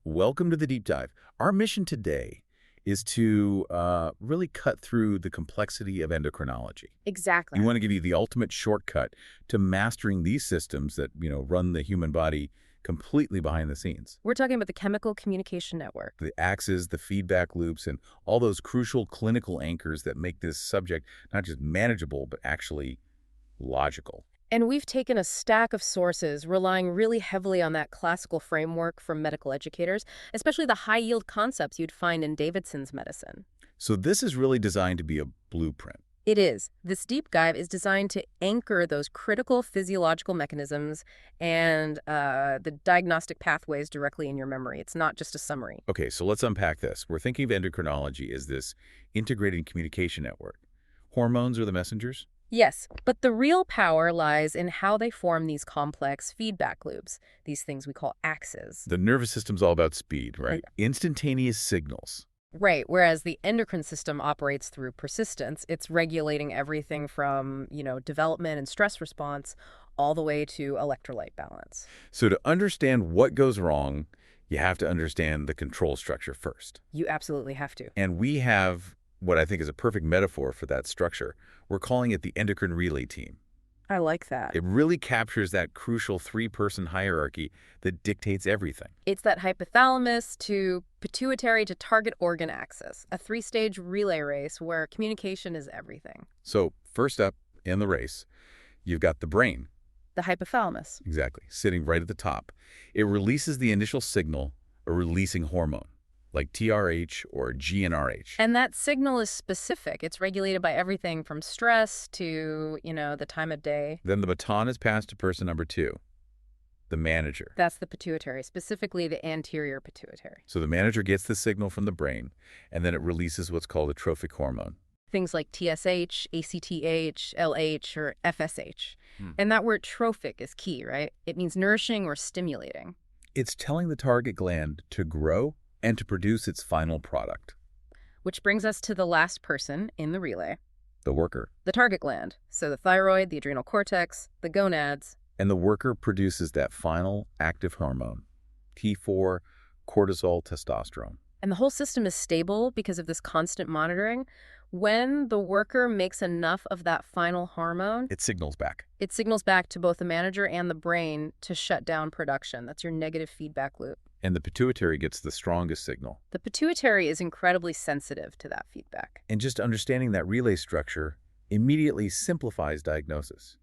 welcome to the deep dive. Our mission today is to really cut through the complexity of endocrinology. Exactly. We want to give you the ultimate shortcut to mastering these systems that, run the human body completely behind the scenes. We're talking about the chemical communication network. The axes, the feedback loops, and all those crucial clinical anchors that make this subject not just manageable, but actually logical. And we've taken a stack of sources relying really heavily on that classical framework from medical educators, especially the high-yield concepts you'd find in Davidson's medicine. So this is really designed to be a blueprint. It is. This deep dive is designed to anchor those critical physiological mechanisms and the diagnostic pathways directly in your memory. It's not just a summary. Okay, so let's unpack this. We're thinking of endocrinology as this integrated communication network. Hormones are the messengers? Yes, but the real power lies in how they form these complex feedback loops, these things we call axes. The nervous system's all about speed, right? Instantaneous signals. Right, whereas the endocrine system operates through persistence. It's regulating everything from, development and stress response all the way to electrolyte balance. So to understand what goes wrong, you have to understand the control structure first. You absolutely have to. And we have what I think is a perfect metaphor for that structure. We're calling it the endocrine relay team. I like that. It really captures that crucial three-person hierarchy that dictates everything. It's that hypothalamus to pituitary to target organ axis, a three-stage relay race where communication is everything. So first up in the race, you've got the brain. The hypothalamus. Exactly, sitting right at the top. It releases the initial signal, a releasing hormone, like TRH or GnRH. And that signal is specific. It's regulated by everything from stress to, the time of day. Then the baton is passed to person number 2, the manager. That's the pituitary, specifically the anterior pituitary. So the manager gets the signal from the brain, and then it releases what's called a trophic hormone. Things like TSH, ACTH, LH, or FSH. And that word trophic is key, right? It means nourishing or stimulating. It's telling the target gland to grow and to produce its final product. Which brings us to the last person in the relay. The worker. The target gland. So the thyroid, the adrenal cortex, the gonads. And the worker produces that final active hormone, T4, cortisol, testosterone. And the whole system is stable because of this constant monitoring. When the worker makes enough of that final hormone, it signals back. It signals back to both the manager and the brain to shut down production. That's your negative feedback loop. And the pituitary gets the strongest signal. The pituitary is incredibly sensitive to that feedback. And just understanding that relay structure immediately simplifies diagnosis.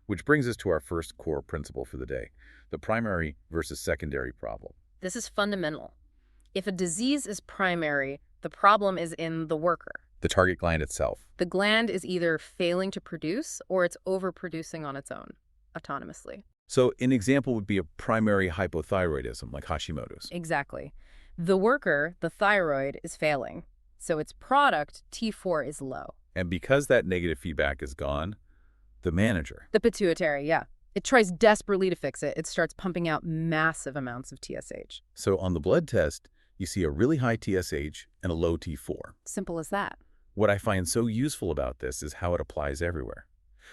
Which brings us to our first core principle for the day, the primary versus secondary problem. This is fundamental. If a disease is primary, the problem is in the worker. The target gland itself. The gland is either failing to produce or it's overproducing on its own, autonomously. So an example would be a primary hypothyroidism, like Hashimoto's. Exactly. The worker, the thyroid, is failing. So its product, T4, is low. And because that negative feedback is gone, the manager. The pituitary, yeah. It tries desperately to fix it. It starts pumping out massive amounts of TSH. So on the blood test, you see a really high TSH and a low T4. Simple as that. What I find so useful about this is how it applies everywhere.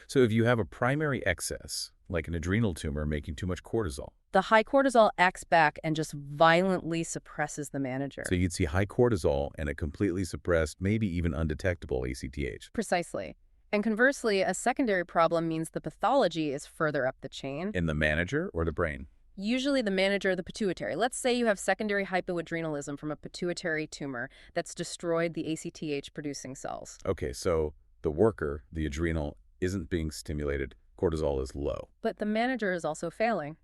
So if you have a primary excess, like an adrenal tumor making too much cortisol. The high cortisol acts back and just violently suppresses the manager. So you'd see high cortisol and a completely suppressed, maybe even undetectable ACTH. Precisely. And conversely, a secondary problem means the pathology is further up the chain. In the manager or the brain? Usually the manager of the pituitary. Let's say you have secondary hypoadrenalism from a pituitary tumor that's destroyed the ACTH-producing cells. Okay, so the worker, the adrenal, isn't being stimulated. Cortisol is low. But the manager is also failing.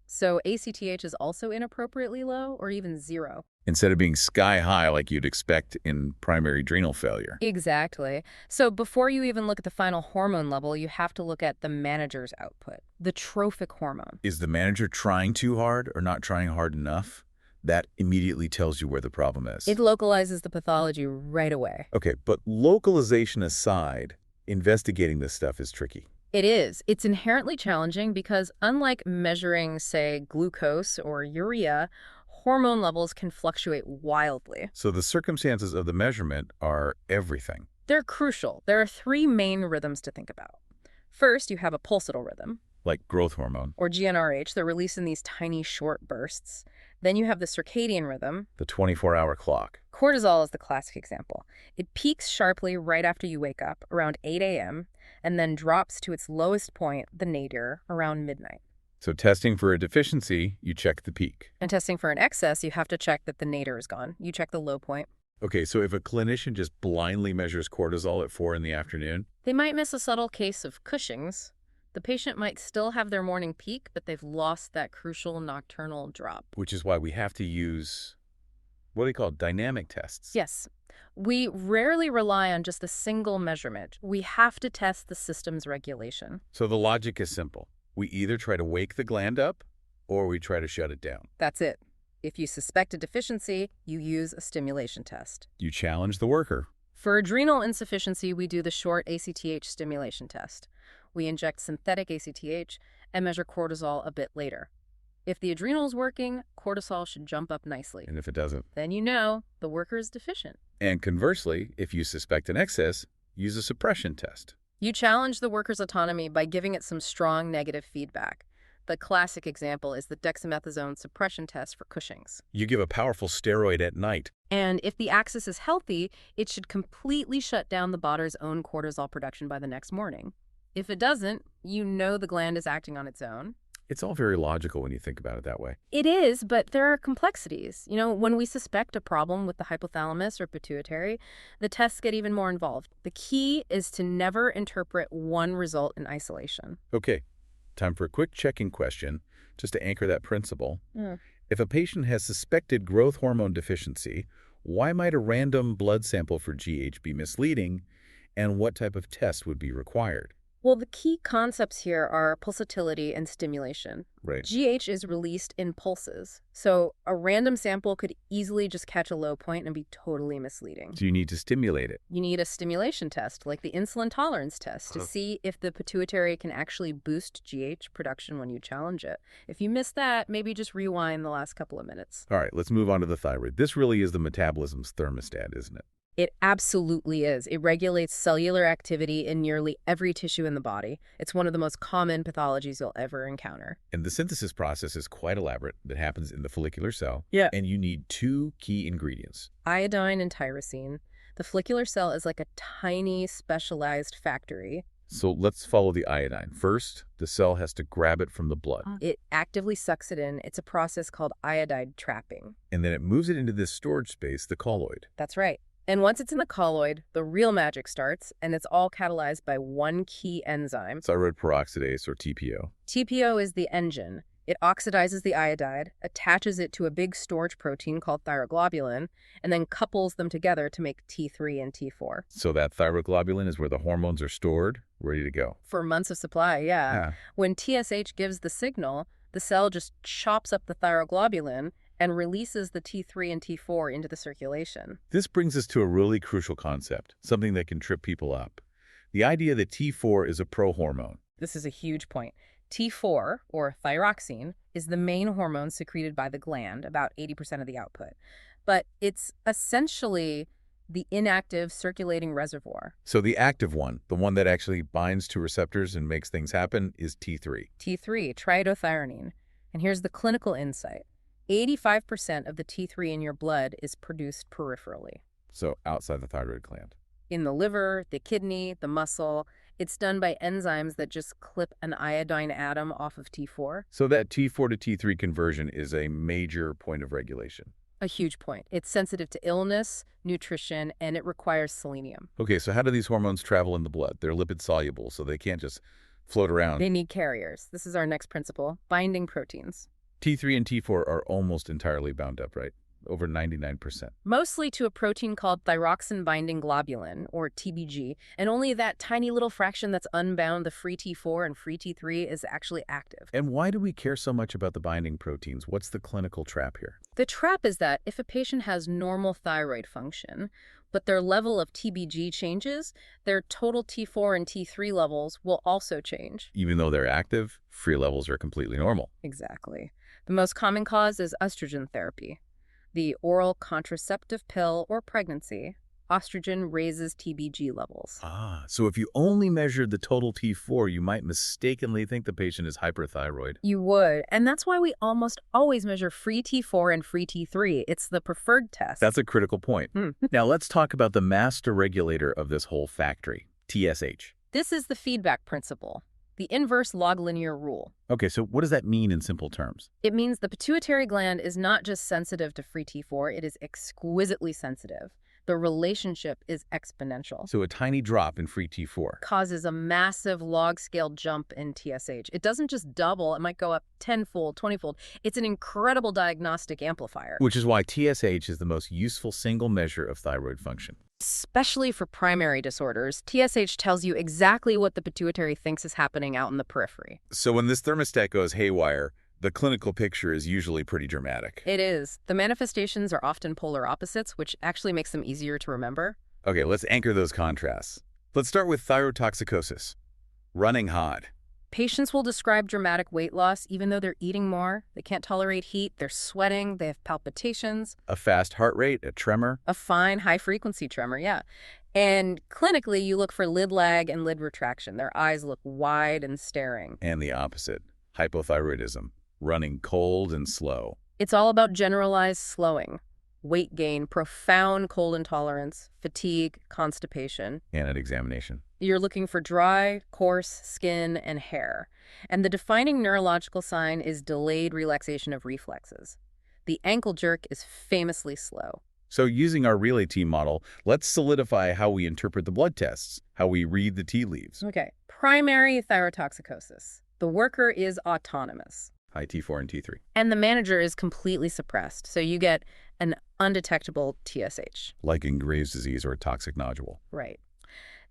So ACTH is also inappropriately low or even zero. Instead of being sky high like you'd expect in primary adrenal failure. Exactly. So before you even look at the final hormone level, you have to look at the manager's output, the trophic hormone. Is the manager trying too hard or not trying hard enough? That immediately tells you where the problem is. It localizes the pathology right away. Okay, but localization aside, investigating this stuff is tricky. It is. It's inherently challenging because unlike measuring, say, glucose or urea, hormone levels can fluctuate wildly. So the circumstances of the measurement are everything. They're crucial. There are 3 main rhythms to think about. First, you have a pulsatile rhythm. Like growth hormone. Or GnRH. They're released in these tiny short bursts. Then you have the circadian rhythm. The 24-hour clock. Cortisol is the classic example. It peaks sharply right after you wake up, around 8 a.m., and then drops to its lowest point, the nadir, around midnight. So testing for a deficiency, you check the peak. And testing for an excess, you have to check that the nadir is gone. You check the low point. Okay, so if a clinician just blindly measures cortisol at 4 in the afternoon, They might miss a subtle case of Cushing's. The patient might still have their morning peak, but they've lost that crucial nocturnal drop. which is why we have to use, what do they call it, dynamic tests. Yes. We rarely rely on just a single measurement. We have to test the system's regulation. So the logic is simple. We either try to wake the gland up or we try to shut it down. That's it. If you suspect a deficiency, you use a stimulation test. You challenge the worker. For adrenal insufficiency, we do the short ACTH stimulation test. We inject synthetic ACTH and measure cortisol a bit later. If the adrenal is working, cortisol should jump up nicely. And if it doesn't. Then you know the worker is deficient. And conversely, if you suspect an excess, use a suppression test. You challenge the worker's autonomy by giving it some strong negative feedback. The classic example is the dexamethasone suppression test for Cushing's. You give a powerful steroid at night. And if the axis is healthy, it should completely shut down the body's own cortisol production by the next morning. If it doesn't, you know the gland is acting on its own. It's all very logical when you think about it that way. It is, but there are complexities. When we suspect a problem with the hypothalamus or pituitary, the tests get even more involved. The key is to never interpret one result in isolation. Okay, time for a quick checking question, just to anchor that principle. If a patient has suspected growth hormone deficiency, why might a random blood sample for GH be misleading, and what type of test would be required? Well, the key concepts here are pulsatility and stimulation. Right. GH is released in pulses, so a random sample could easily just catch a low point and be totally misleading. So you need to stimulate it. You need a stimulation test, like the insulin tolerance test, to see if the pituitary can actually boost GH production when you challenge it. If you miss that, maybe just rewind the last couple of minutes. All right, let's move on to the thyroid. This really is the metabolism's thermostat, isn't it? It absolutely is. It regulates cellular activity in nearly every tissue in the body. It's one of the most common pathologies you'll ever encounter. And the synthesis process is quite elaborate that happens in the follicular cell. Yeah. And you need two key ingredients. Iodine and tyrosine. The follicular cell is like a tiny, specialized factory. So let's follow the iodine. First, the cell has to grab it from the blood. It actively sucks it in. It's a process called iodide trapping. And then it moves it into this storage space, the colloid. That's right. And once it's in the colloid, the real magic starts, and it's all catalyzed by one key enzyme. Thyroid peroxidase, or TPO. TPO is the engine. It oxidizes the iodide, attaches it to a big storage protein called thyroglobulin, and then couples them together to make T3 and T4. So that thyroglobulin is where the hormones are stored, ready to go. For months of supply, yeah. When TSH gives the signal, the cell just chops up the thyroglobulin and releases the T3 and T4 into the circulation. This brings us to a really crucial concept, something that can trip people up. The idea that T4 is a prohormone. This is a huge point. T4, or thyroxine, is the main hormone secreted by the gland, about 80% of the output. But it's essentially the inactive circulating reservoir. So the active one, the one that actually binds to receptors and makes things happen, is T3. T3, triiodothyronine. And here's the clinical insight. 85% of the T3 in your blood is produced peripherally. So outside the thyroid gland. In the liver, the kidney, the muscle. It's done by enzymes that just clip an iodine atom off of T4. So that T4 to T3 conversion is a major point of regulation. A huge point. It's sensitive to illness, nutrition, and it requires selenium. Okay, so how do these hormones travel in the blood? They're lipid soluble, so they can't just float around. They need carriers. This is our next principle, binding proteins. T3 and T4 are almost entirely bound up, right? Over 99%. Mostly to a protein called thyroxine-binding globulin, or TBG, and only that tiny little fraction that's unbound, the free T4 and free T3, is actually active. And why do we care so much about the binding proteins? What's the clinical trap here? The trap is that if a patient has normal thyroid function, but their level of TBG changes, their total T4 and T3 levels will also change. Even though they're active, free levels are completely normal. Exactly. The most common cause is estrogen therapy, the oral contraceptive pill or pregnancy. Estrogen raises TBG levels. Ah, so if you only measured the total T4, you might mistakenly think the patient is hyperthyroid. You would, and that's why we almost always measure free T4 and free T3. It's the preferred test. That's a critical point. Hmm. Now let's talk about the master regulator of this whole factory, TSH. This is the feedback principle, the inverse log linear rule. Okay, so what does that mean in simple terms? It means the pituitary gland is not just sensitive to free T4, it is exquisitely sensitive. The relationship is exponential. So a tiny drop in free T4 causes a massive log-scale jump in TSH. It doesn't just double, it might go up 10-fold, 20-fold. It's an incredible diagnostic amplifier. Which is why TSH is the most useful single measure of thyroid function. Especially for primary disorders, TSH tells you exactly what the pituitary thinks is happening out in the periphery. So when this thermostat goes haywire, the clinical picture is usually pretty dramatic. It is. The manifestations are often polar opposites, which actually makes them easier to remember. Okay, let's anchor those contrasts. Let's start with thyrotoxicosis. Running hot. Patients will describe dramatic weight loss even though they're eating more. They can't tolerate heat, they're sweating, they have palpitations. A fast heart rate, a tremor. A fine, high-frequency tremor, yeah. And clinically, you look for lid lag and lid retraction. Their eyes look wide and staring. And the opposite, hypothyroidism, running cold and slow. It's all about generalized slowing, weight gain, profound cold intolerance, fatigue, constipation. And at examination. You're looking for dry, coarse skin and hair. And the defining neurological sign is delayed relaxation of reflexes. The ankle jerk is famously slow. So using our relay team model, let's solidify how we interpret the blood tests, how we read the tea leaves. Okay, primary thyrotoxicosis. The worker is autonomous. High T4 and T3. And the manager is completely suppressed, so you get an undetectable TSH. Like in Graves' disease or a toxic nodule. Right.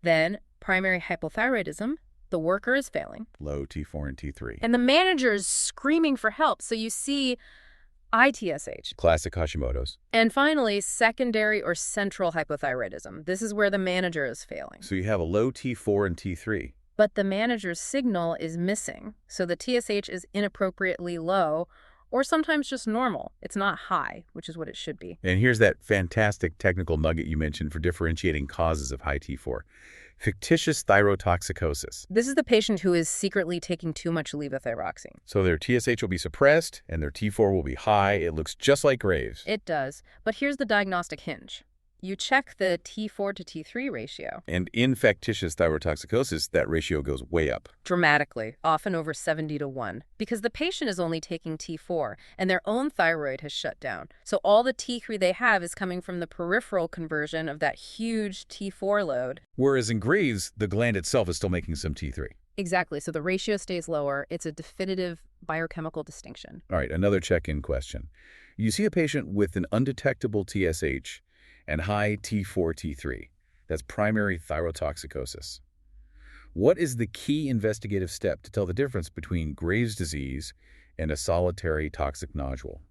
Then, primary hypothyroidism, the worker is failing. Low T4 and T3. And the manager is screaming for help, so you see ITSH. Classic Hashimoto's. And finally, secondary or central hypothyroidism. This is where the manager is failing. So you have a low T4 and T3. But the manager's signal is missing, so the TSH is inappropriately low, or sometimes just normal. It's not high, which is what it should be. And here's that fantastic technical nugget you mentioned for differentiating causes of high T4. Fictitious thyrotoxicosis. This is the patient who is secretly taking too much levothyroxine. So their TSH will be suppressed and their T4 will be high. It looks just like Graves. It does. But here's the diagnostic hinge. You check the T4 to T3 ratio. And in factitious thyrotoxicosis, that ratio goes way up. Dramatically, often over 70-1, because the patient is only taking T4 and their own thyroid has shut down. So all the T3 they have is coming from the peripheral conversion of that huge T4 load. Whereas in Graves, the gland itself is still making some T3. Exactly. So the ratio stays lower. It's a definitive biochemical distinction. All right, another check-in question. You see a patient with an undetectable TSH and high T4, T3. That's primary thyrotoxicosis. What is the key investigative step to tell the difference between Graves' disease and a solitary toxic nodule?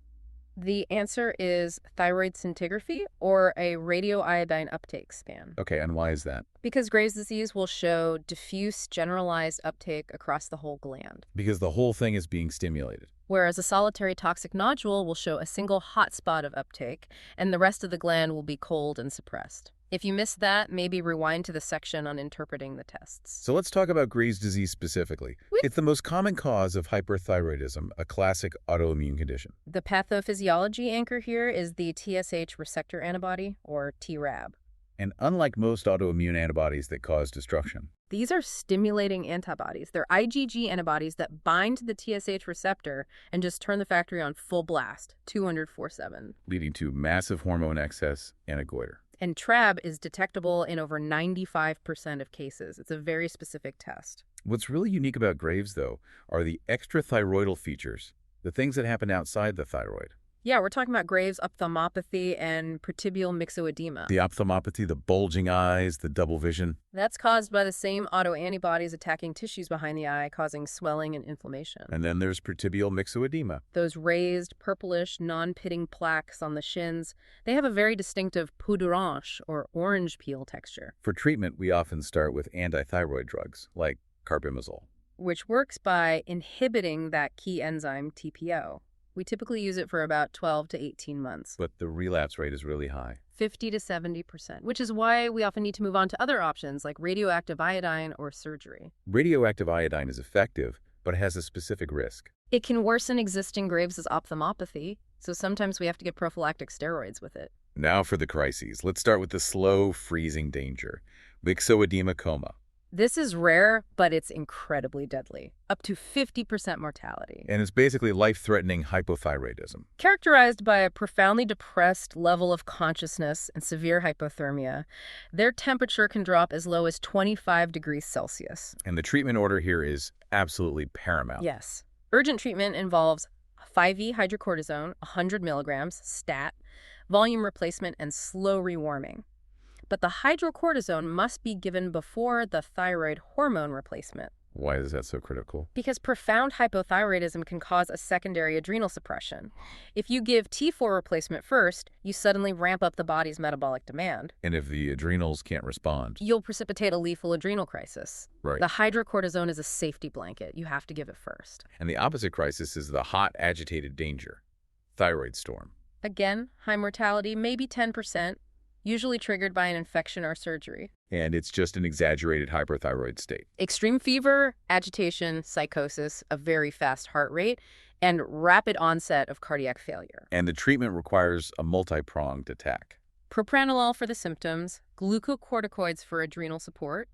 The answer is thyroid scintigraphy or a radioiodine uptake scan. Okay, and why is that? Because Graves' disease will show diffuse generalized uptake across the whole gland. Because the whole thing is being stimulated. Whereas a solitary toxic nodule will show a single hot spot of uptake, and the rest of the gland will be cold and suppressed. If you missed that, maybe rewind to the section on interpreting the tests. So let's talk about Graves' disease specifically. It's the most common cause of hyperthyroidism, a classic autoimmune condition. The pathophysiology anchor here is the TSH receptor antibody, or TRAB. And unlike most autoimmune antibodies that cause destruction, these are stimulating antibodies. They're IgG antibodies that bind to the TSH receptor and just turn the factory on full blast, 204/7. leading to massive hormone excess and a goiter. And TRAB is detectable in over 95% of cases. It's a very specific test. What's really unique about Graves, though, are the extrathyroidal features, the things that happen outside the thyroid. Yeah, we're talking about Graves' ophthalmopathy and pertibial myxoedema. The ophthalmopathy, the bulging eyes, the double vision. That's caused by the same autoantibodies attacking tissues behind the eye, causing swelling and inflammation. And then there's pertibial myxoedema. Those raised, purplish, non-pitting plaques on the shins, they have a very distinctive peau d'orange, or orange peel texture. For treatment, we often start with antithyroid drugs, like carbimazole. Which works by inhibiting that key enzyme TPO. We typically use it for about 12 to 18 months. But the relapse rate is really high. 50 to 70%, which is why we often need to move on to other options like radioactive iodine or surgery. Radioactive iodine is effective, but it has a specific risk. It can worsen existing Graves' ophthalmopathy, so sometimes we have to give prophylactic steroids with it. Now for the crises. Let's start with the slow freezing danger, myxoedema coma. This is rare, but it's incredibly deadly, up to 50% mortality. And it's basically life-threatening hypothyroidism. Characterized by a profoundly depressed level of consciousness and severe hypothermia, their temperature can drop as low as 25 degrees Celsius. And the treatment order here is absolutely paramount. Yes. Urgent treatment involves 5e hydrocortisone, 100 milligrams, stat, volume replacement, and slow rewarming. But the hydrocortisone must be given before the thyroid hormone replacement. Why is that so critical? Because profound hypothyroidism can cause a secondary adrenal suppression. If you give T4 replacement first, you suddenly ramp up the body's metabolic demand. And if the adrenals can't respond? You'll precipitate a lethal adrenal crisis. Right. The hydrocortisone is a safety blanket. You have to give it first. And the opposite crisis is the hot, agitated danger, thyroid storm. Again, high mortality, maybe 10%. Usually triggered by an infection or surgery. And it's just an exaggerated hyperthyroid state. Extreme fever, agitation, psychosis, a very fast heart rate, and rapid onset of cardiac failure. And the treatment requires a multi-pronged attack. Propranolol for the symptoms, glucocorticoids for adrenal support,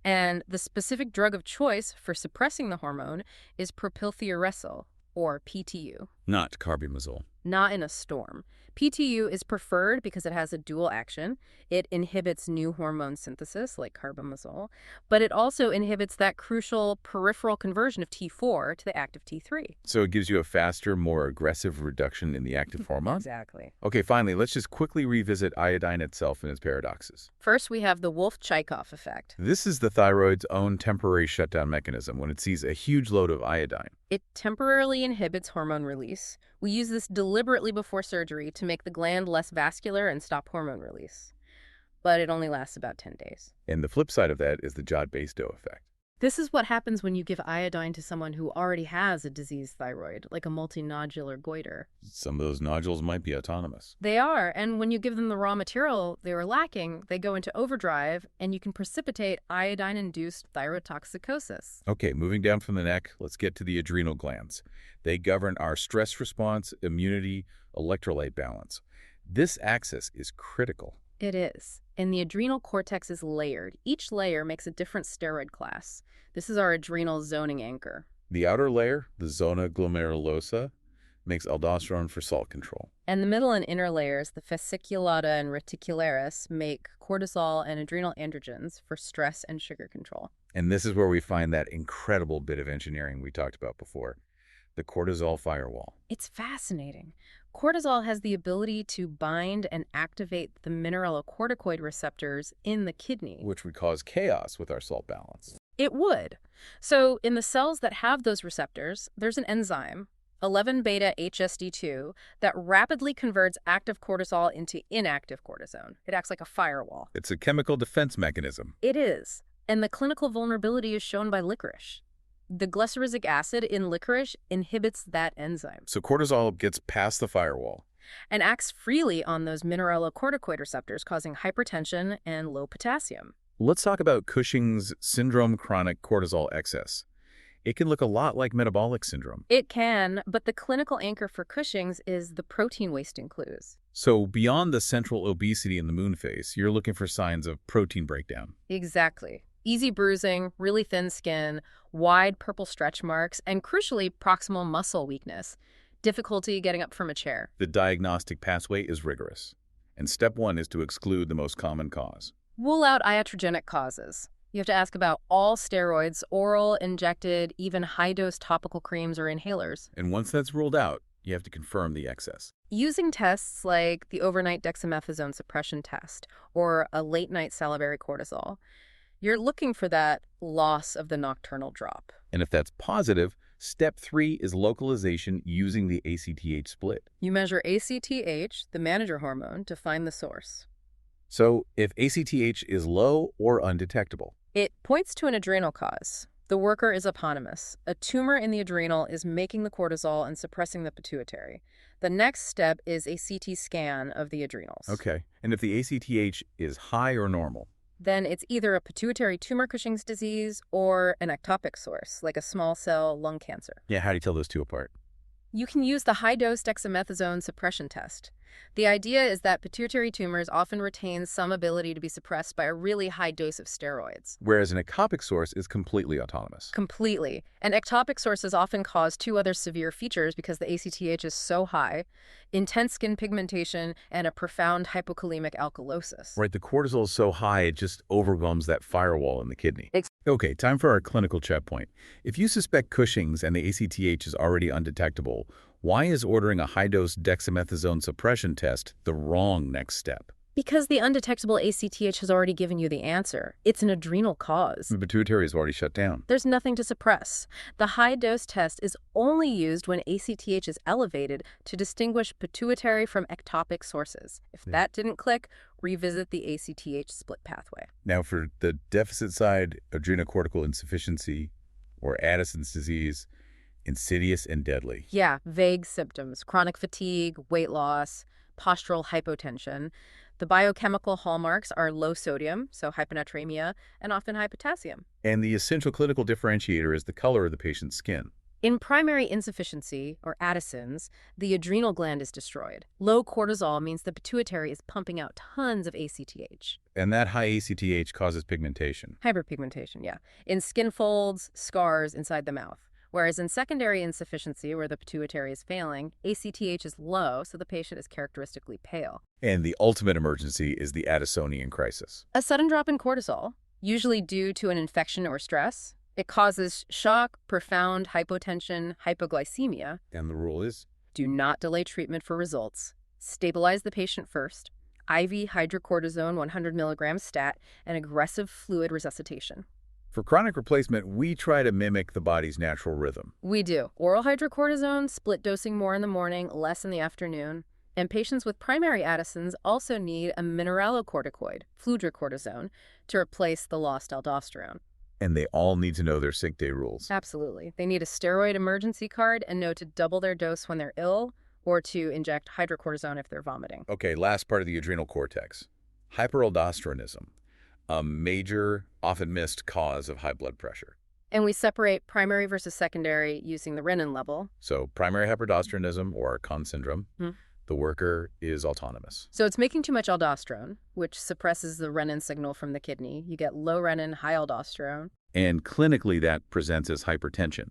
and the specific drug of choice for suppressing the hormone is propylthiouracil, or PTU. Not carbimazole. Not in a storm. PTU is preferred because it has a dual action. It inhibits new hormone synthesis, like carbimazole, but it also inhibits that crucial peripheral conversion of T4 to the active T3. So it gives you a faster, more aggressive reduction in the active hormone? Exactly. Okay, finally, let's just quickly revisit iodine itself and its paradoxes. First, we have the Wolff-Chaikoff effect. This is the thyroid's own temporary shutdown mechanism when it sees a huge load of iodine. It temporarily inhibits hormone release. We use this deliberately before surgery to make the gland less vascular and stop hormone release. But it only lasts about 10 days. And the flip side of that is the Jod-Basedow effect. This is what happens when you give iodine to someone who already has a diseased thyroid, like a multinodular goiter. Some of those nodules might be autonomous. They are, and when you give them the raw material they were lacking, they go into overdrive, and you can precipitate iodine-induced thyrotoxicosis. Okay, moving down from the neck, let's get to the adrenal glands. They govern our stress response, immunity, electrolyte balance. This axis is critical. It is. And the adrenal cortex is layered. Each layer makes a different steroid class. This is our adrenal zoning anchor. The outer layer, the zona glomerulosa, makes aldosterone for salt control. And the middle and inner layers, the fasciculata and reticularis, make cortisol and adrenal androgens for stress and sugar control. And this is where we find that incredible bit of engineering we talked about before, the cortisol firewall. It's fascinating. Cortisol has the ability to bind and activate the mineralocorticoid receptors in the kidney. Which would cause chaos with our salt balance. It would. So in the cells that have those receptors, there's an enzyme, 11-beta-HSD2, that rapidly converts active cortisol into inactive cortisone. It acts like a firewall. It's a chemical defense mechanism. It is. And the clinical vulnerability is shown by licorice. The glyceric acid in licorice inhibits that enzyme. So cortisol gets past the firewall. And acts freely on those mineralocorticoid receptors, causing hypertension and low potassium. Let's talk about Cushing's syndrome chronic cortisol excess. It can look a lot like metabolic syndrome. It can, but the clinical anchor for Cushing's is the protein wasting clues. So beyond the central obesity in the moon phase, you're looking for signs of protein breakdown. Exactly. Easy bruising, really thin skin, wide purple stretch marks, and crucially, proximal muscle weakness. Difficulty getting up from a chair. The diagnostic pathway is rigorous. And step one is to exclude the most common cause. Rule out iatrogenic causes. You have to ask about all steroids, oral, injected, even high-dose topical creams or inhalers. And once that's ruled out, you have to confirm the excess. Using tests like the overnight dexamethasone suppression test or a late-night salivary cortisol, you're looking for that loss of the nocturnal drop. And if that's positive, step 3 is localization using the ACTH split. You measure ACTH, the manager hormone, to find the source. So if ACTH is low or undetectable, It points to an adrenal cause. The worker is eponymous. A tumor in the adrenal is making the cortisol and suppressing the pituitary. The next step is a CT scan of the adrenals. Okay. And if the ACTH is high or normal? Then it's either a pituitary tumor Cushing's disease or an ectopic source, like a small cell lung cancer. Yeah, how do you tell those two apart? You can use the high-dose dexamethasone suppression test. The idea is that pituitary tumors often retain some ability to be suppressed by a really high dose of steroids. Whereas an ectopic source is completely autonomous. Completely. And ectopic sources often cause two other severe features because the ACTH is so high: intense skin pigmentation and a profound hypokalemic alkalosis. Right, the cortisol is so high it just overwhelms that firewall in the kidney. Okay, time for our clinical checkpoint. If you suspect Cushing's and the ACTH is already undetectable, why is ordering a high-dose dexamethasone suppression test the wrong next step? Because the undetectable ACTH has already given you the answer. It's an adrenal cause. The pituitary is already shut down. There's nothing to suppress. The high-dose test is only used when ACTH is elevated to distinguish pituitary from ectopic sources. If that didn't click, revisit the ACTH split pathway. Now for the deficit side, adrenocortical insufficiency or Addison's disease, insidious and deadly. Yeah, vague symptoms: chronic fatigue, weight loss, postural hypotension. The biochemical hallmarks are low sodium, so hyponatremia, and often high potassium. And the essential clinical differentiator is the color of the patient's skin. In primary insufficiency, or Addison's, the adrenal gland is destroyed. Low cortisol means the pituitary is pumping out tons of ACTH. And that high ACTH causes pigmentation. Hyperpigmentation, yeah, in skin folds, scars, inside the mouth. Whereas in secondary insufficiency, where the pituitary is failing, ACTH is low, so the patient is characteristically pale. And the ultimate emergency is the Addisonian crisis. A sudden drop in cortisol, usually due to an infection or stress. It causes shock, profound hypotension, hypoglycemia. And the rule is? Do not delay treatment for results. Stabilize the patient first. IV hydrocortisone 100 milligrams stat and aggressive fluid resuscitation. For chronic replacement, we try to mimic the body's natural rhythm. We do. Oral hydrocortisone, split dosing more in the morning, less in the afternoon. And patients with primary Addison's also need a mineralocorticoid, fludrocortisone, to replace the lost aldosterone. And they all need to know their sick day rules. Absolutely. They need a steroid emergency card and know to double their dose when they're ill or to inject hydrocortisone if they're vomiting. Okay, last part of the adrenal cortex. Hyperaldosteronism, a major, often missed cause of high blood pressure. And we separate primary versus secondary using the renin level. So primary hyperaldosteronism, or Conn syndrome, the worker is autonomous. So it's making too much aldosterone, which suppresses the renin signal from the kidney. You get low renin, high aldosterone. And clinically, that presents as hypertension,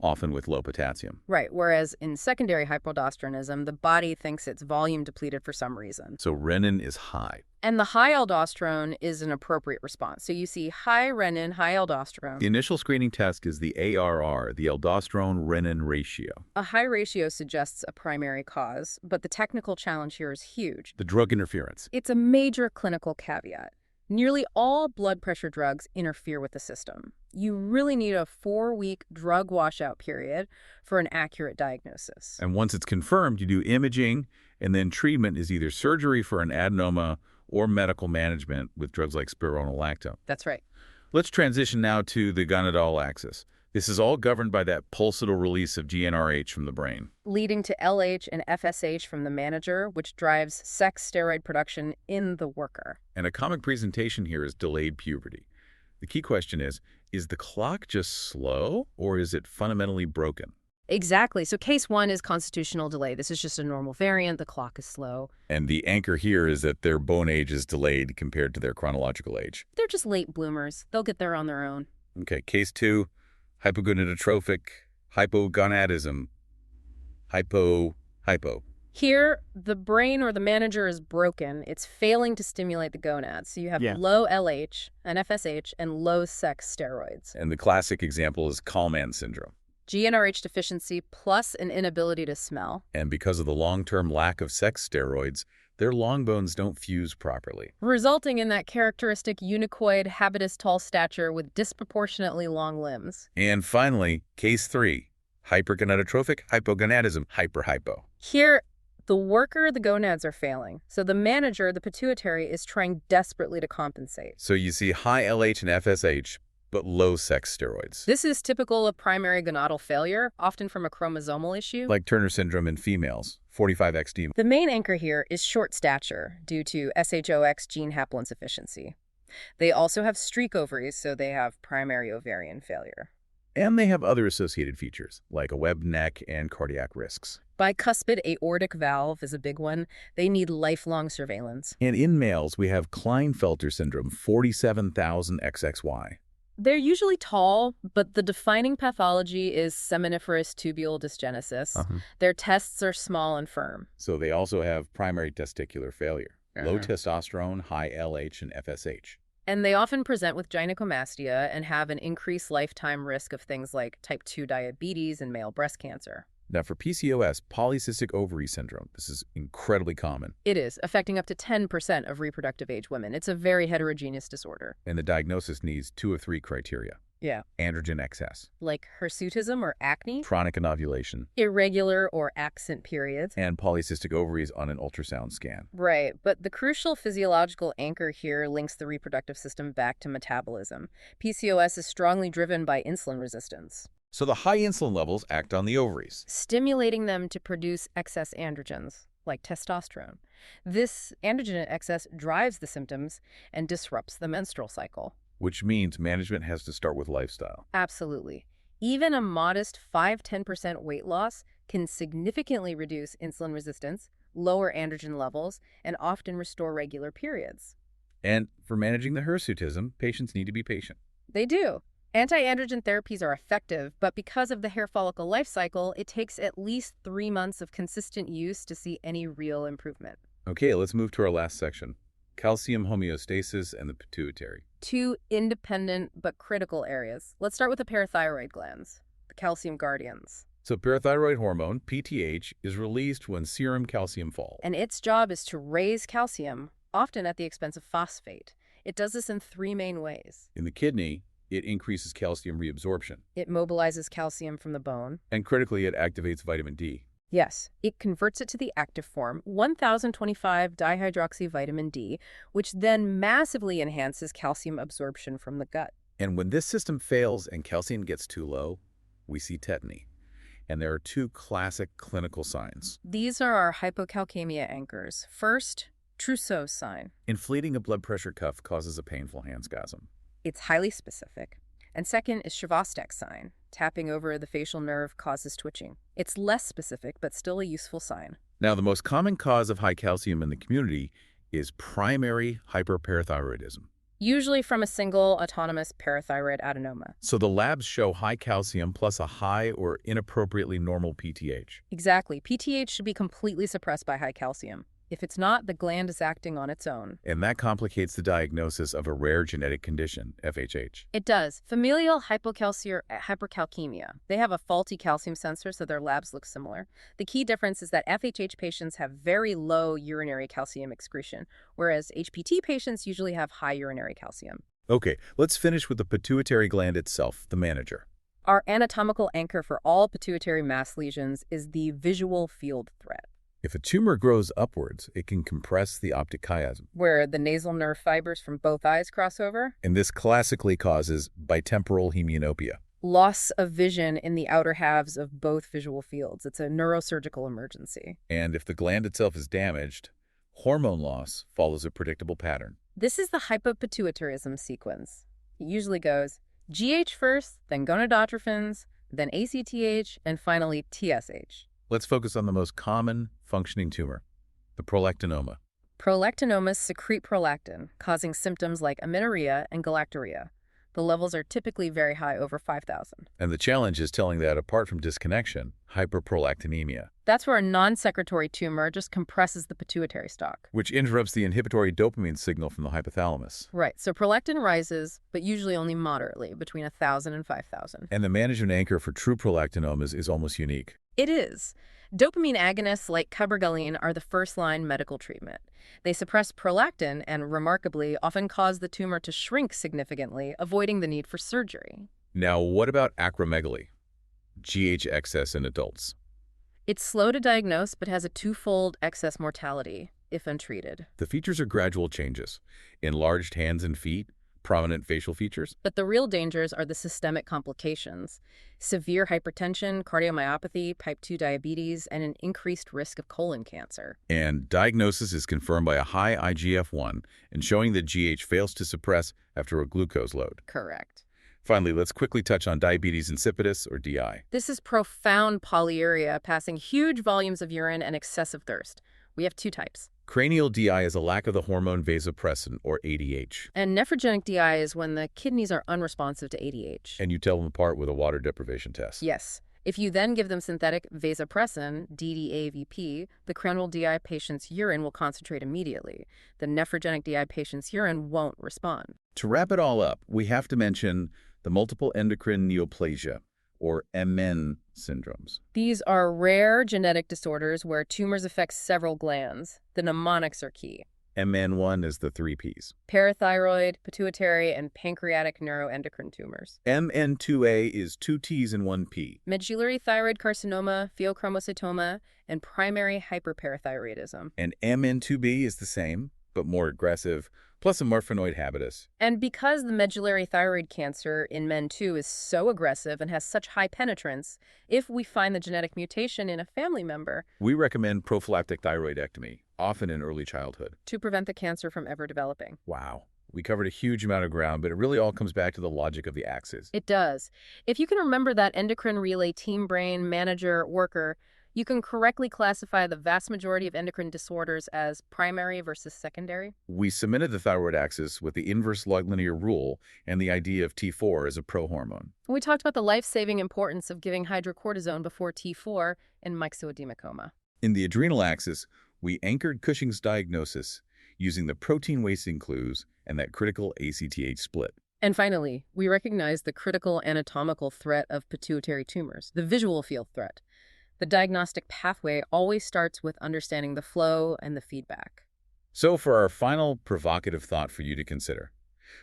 often with low potassium. Right, whereas in secondary hyperaldosteronism, the body thinks it's volume depleted for some reason. So renin is high. And the high aldosterone is an appropriate response. So you see high renin, high aldosterone. The initial screening test is the ARR, the aldosterone-renin ratio. A high ratio suggests a primary cause, but the technical challenge here is huge. The drug interference. It's a major clinical caveat. Nearly all blood pressure drugs interfere with the system. You really need a 4-week drug washout period for an accurate diagnosis. And once it's confirmed, you do imaging, and then treatment is either surgery for an adenoma or medical management with drugs like spironolactone. That's right. Let's transition now to the gonadal axis. This is all governed by that pulsatile release of GnRH from the brain, leading to LH and FSH from the manager, which drives sex steroid production in the worker. And a common presentation here is delayed puberty. The key question is the clock just slow, or is it fundamentally broken? Exactly. So case 1 is constitutional delay. This is just a normal variant. The clock is slow. And the anchor here is that their bone age is delayed compared to their chronological age. They're just late bloomers. They'll get there on their own. Okay, case 2, hypogonadotrophic hypogonadism. Hypo. Here, the brain or the manager is broken. It's failing to stimulate the gonads. So you have low LH and FSH and low sex steroids. And the classic example is Kallman syndrome. GnRH deficiency plus an inability to smell. And because of the long-term lack of sex steroids, their long bones don't fuse properly, resulting in that characteristic unicoid habitus tall stature with disproportionately long limbs. And finally, case 3, hypergonadotrophic hypogonadism, hyperhypo. Here, the worker, the gonads are failing. So the manager, the pituitary, is trying desperately to compensate. So you see high LH and FSH, but low-sex steroids. This is typical of primary gonadal failure, often from a chromosomal issue. Like Turner syndrome in females, 45XD. The main anchor here is short stature due to SHOX gene haploinsufficiency. They also have streak ovaries, so they have primary ovarian failure. And they have other associated features, like a webbed neck and cardiac risks. Bicuspid aortic valve is a big one. They need lifelong surveillance. And in males, we have Klinefelter syndrome, 47,000XXY. They're usually tall, but the defining pathology is seminiferous tubule dysgenesis. Their tests are small and firm. So they also have primary testicular failure, low testosterone, high LH and FSH. And they often present with gynecomastia and have an increased lifetime risk of things like type 2 diabetes and male breast cancer. Now for PCOS, polycystic ovary syndrome, this is incredibly common. It is, affecting up to 10% of reproductive age women. It's a very heterogeneous disorder. And the diagnosis needs 2 of 3 criteria. Yeah. Androgen excess, Like hirsutism or acne, chronic anovulation, irregular or absent periods. and polycystic ovaries on an ultrasound scan. Right, but the crucial physiological anchor here links the reproductive system back to metabolism. PCOS is strongly driven by insulin resistance, So the high insulin levels act on the ovaries. stimulating them to produce excess androgens, like testosterone. This androgen excess drives the symptoms and disrupts the menstrual cycle. Which means management has to start with lifestyle. Absolutely. Even a modest 5–10% weight loss can significantly reduce insulin resistance, lower androgen levels, and often restore regular periods. And for managing the hirsutism, patients need to be patient. They do. Anti-androgen therapies are effective, but because of the hair follicle life cycle, it takes at least 3 months of consistent use to see any real improvement. Okay, let's move to our last section. Calcium homeostasis and the pituitary. 2 independent but critical areas. Let's start with the parathyroid glands, the calcium guardians. So parathyroid hormone, PTH, is released when serum calcium falls. And its job is to raise calcium, often at the expense of phosphate. It does this in 3 main ways. In the kidney, it increases calcium reabsorption. It mobilizes calcium from the bone. And critically, it activates vitamin D. Yes, it converts it to the active form, 1025-dihydroxyvitamin D, which then massively enhances calcium absorption from the gut. And when this system fails and calcium gets too low, we see tetany. And there are 2 classic clinical signs. These are our hypocalcemia anchors. First, Trousseau's sign. Inflating a blood pressure cuff causes a painful hand spasm. It's highly specific. And second is Chvostek's sign. Tapping over the facial nerve causes twitching. It's less specific, but still a useful sign. Now, the most common cause of high calcium in the community is primary hyperparathyroidism. Usually from a single autonomous parathyroid adenoma. So the labs show high calcium plus a high or inappropriately normal PTH. Exactly. PTH should be completely suppressed by high calcium. If it's not, the gland is acting on its own. And that complicates the diagnosis of a rare genetic condition, FHH. It does. Familial hypercalcemia. They have a faulty calcium sensor, so their labs look similar. The key difference is that FHH patients have very low urinary calcium excretion, whereas HPT patients usually have high urinary calcium. Okay, let's finish with the pituitary gland itself, the manager. Our anatomical anchor for all pituitary mass lesions is the visual field thread, If a tumor grows upwards, it can compress the optic chiasm. where the nasal nerve fibers from both eyes cross over. And this classically causes bitemporal hemianopia. Loss of vision in the outer halves of both visual fields. It's a neurosurgical emergency. And if the gland itself is damaged, hormone loss follows a predictable pattern. This is the hypopituitarism sequence. It usually goes GH first, then gonadotrophins, then ACTH, and finally TSH. Let's focus on the most common functioning tumor, the prolactinoma. Prolactinomas secrete prolactin, causing symptoms like amenorrhea and galactorrhea. The levels are typically very high, over 5,000. And the challenge is telling that apart from disconnection, hyperprolactinemia, That's where a non-secretory tumor just compresses the pituitary stalk. which interrupts the inhibitory dopamine signal from the hypothalamus. Right, so prolactin rises, but usually only moderately, between 1,000 and 5,000. And the management anchor for true prolactinomas is almost unique. It is. Dopamine agonists like cabergoline are the first-line medical treatment. They suppress prolactin and, remarkably, often cause the tumor to shrink significantly, avoiding the need for surgery. Now, what about acromegaly? GH excess in adults. It's slow to diagnose, but has a 2-fold excess mortality if untreated. The features are gradual changes. Enlarged hands and feet, prominent facial features. But the real dangers are the systemic complications: severe hypertension, cardiomyopathy, type 2 diabetes, and an increased risk of colon cancer. And diagnosis is confirmed by a high IGF-1 and showing that GH fails to suppress after a glucose load. Correct. Finally, let's quickly touch on diabetes insipidus, or DI. This is profound polyuria, passing huge volumes of urine and excessive thirst. We have two types. Cranial DI is a lack of the hormone vasopressin, or ADH. And nephrogenic DI is when the kidneys are unresponsive to ADH. And you tell them apart with a water deprivation test. Yes. If you then give them synthetic vasopressin, DDAVP, the cranial DI patient's urine will concentrate immediately. The nephrogenic DI patient's urine won't respond. To wrap it all up, we have to mention the multiple endocrine neoplasia, or MN syndromes. These are rare genetic disorders where tumors affect several glands. The mnemonics are key. MN1 is the 3 Ps. Parathyroid, pituitary, and pancreatic neuroendocrine tumors. MN2A is 2 Ts and 1 P. Medullary thyroid carcinoma, pheochromocytoma, and primary hyperparathyroidism. And MN2B is the same, but more aggressive, plus a morphinoid habitus. And because the medullary thyroid cancer in men too is so aggressive and has such high penetrance, if we find the genetic mutation in a family member, we recommend prophylactic thyroidectomy, often in early childhood, to prevent the cancer from ever developing. Wow. We covered a huge amount of ground, but it really all comes back to the logic of the axis. It does. If you can remember that endocrine relay team brain, manager, worker, you can correctly classify the vast majority of endocrine disorders as primary versus secondary. We cemented the thyroid axis with the inverse log linear rule and the idea of T4 as a prohormone. We talked about the life-saving importance of giving hydrocortisone before T4 in myxoedema coma. In the adrenal axis, we anchored Cushing's diagnosis using the protein wasting clues and that critical ACTH split. And finally, we recognized the critical anatomical threat of pituitary tumors, the visual field threat. The diagnostic pathway always starts with understanding the flow and the feedback. So for our final provocative thought for you to consider,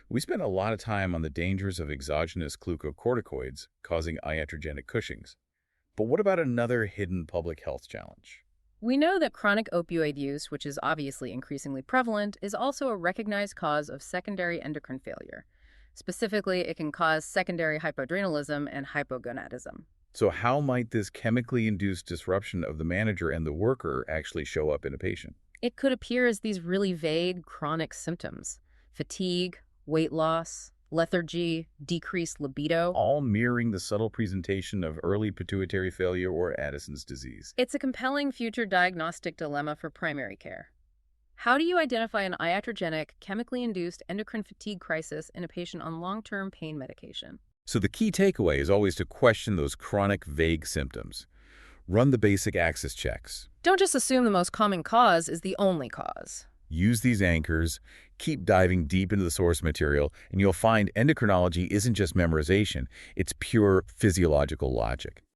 we spent a lot of time on the dangers of exogenous glucocorticoids causing iatrogenic Cushing's. But what about another hidden public health challenge? We know that chronic opioid use, which is obviously increasingly prevalent, is also a recognized cause of secondary endocrine failure. Specifically, it can cause secondary hypoadrenalism and hypogonadism. So how might this chemically induced disruption of the manager and the worker actually show up in a patient? It could appear as these really vague chronic symptoms: fatigue, weight loss, lethargy, decreased libido. All mirroring the subtle presentation of early pituitary failure or Addison's disease. It's a compelling future diagnostic dilemma for primary care. How do you identify an iatrogenic, chemically induced endocrine fatigue crisis in a patient on long-term pain medication? So the key takeaway is always to question those chronic, vague symptoms. Run the basic axis checks. Don't just assume the most common cause is the only cause. Use these anchors, keep diving deep into the source material, and you'll find endocrinology isn't just memorization, it's pure physiological logic.